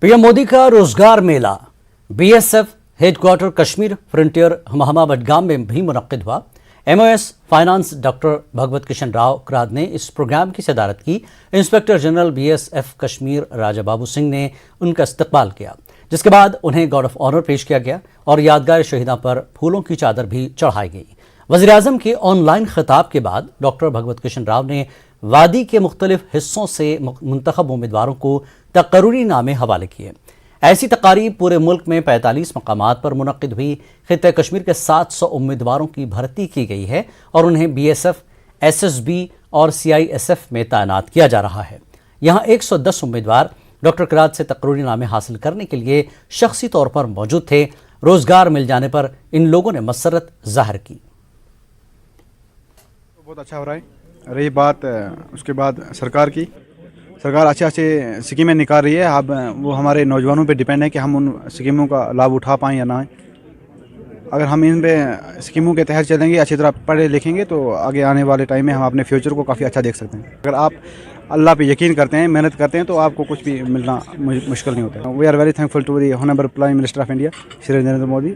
PM Modi का रोजगार मेला BSF headquarter Kashmir frontier Humhama Budgam में भी मुनक्किद हुआ। MoS finance doctor Bhagwat Kishan Rao Karad ने इस प्रोग्राम की सदारत की। Inspector general BSF Kashmir Raja Babu Singh ने उनका इस्तकबाल किया, जिसके बाद उन्हें गार्ड ऑफ ऑनर पेश किया गया और यादगार शहीदा पर फूलों की चादर भी चढ़ाई गई। वज़ीर-ए-आज़म के ऑनलाइन खिताब के बाद डॉक्टर भगवत किशन राव ने वादी के मुख्तलिफ हिस्सों से मुंतखब उम्मीदवारों को तकर्रुरी नामे हवाले किए। ऐसी तकारीब पूरे मुल्क में 45 मकामात पर मुनक्किद हुई। खित्ते कश्मीर के 700 उम्मीदवारों की भर्ती की गई है और उन्हें बीएसएफ, एसएसबी और सीआईएसएफ में तैनात किया जा रहा है। यहाँ 110 उम्मीदवार डॉक्टर कराद से तकर्रुरी नामे हासिल करने के लिए शख्सी तौर पर मौजूद थे। रोजगार मिल जाने पर इन लोगों ने मसरत जाहिर की। बहुत अच्छा हो रहा है। रही बात उसके बाद सरकार की, सरकार अच्छे अच्छे स्कीमें निकाल रही है। अब वो हमारे नौजवानों पे डिपेंड है कि हम उन स्कीमों का लाभ उठा पाएँ या ना। अगर हम इन पे स्कीमों के तहत चलेंगे, अच्छी तरह पढ़े लिखेंगे, तो आगे आने वाले टाइम में हम अपने फ्यूचर को काफ़ी अच्छा देख सकते हैं। अगर आप अल्लाह पे यकीन करते हैं, मेहनत करते हैं, तो आपको कुछ भी मिलना मुश्किल नहीं होता। We are very thankful to the honourable prime minister of India Shri Narendra Modi,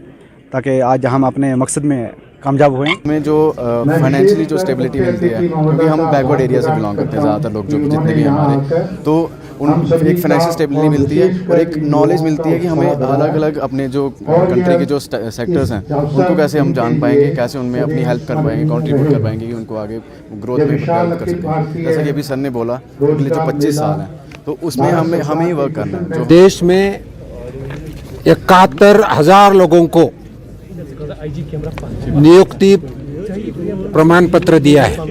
ताकि आज हम अपने मकसद में कामयाब हुए। हमें जो फाइनेंशियली जो स्टेबिलिटी मिलती है, क्योंकि हम बैकवर्ड एरिया से बिलोंग करते हैं ज़्यादातर लोग, जो जितने भी हमारे, तो उन एक फाइनेंशियल स्टेबिलिटी मिलती है और एक नॉलेज मिलती है कि हमें अलग अलग अपने जो कंट्री के जो सेक्टर्स हैं उनको कैसे हम जान पाएंगे, कैसे उनमें अपनी हेल्प कर पाएंगे, कंट्रीब्यूट कर पाएंगे कि उनको आगे ग्रोथ में प्रभावित कर सकें। जैसा कि अभी सर ने बोला, अगले जो 25 साल हैं तो उसमें हमें ही वर्क करना है। देश में 71,000 लोगों को नियुक्ति प्रमाण पत्र दिया है।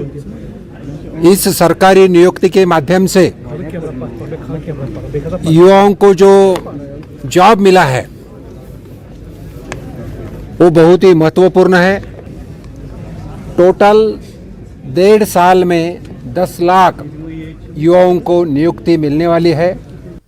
इस सरकारी नियुक्ति के माध्यम से युवाओं को जो जॉब मिला है वो बहुत ही महत्वपूर्ण है। टोटल 1.5 साल में 10 लाख युवाओं को नियुक्ति मिलने वाली है।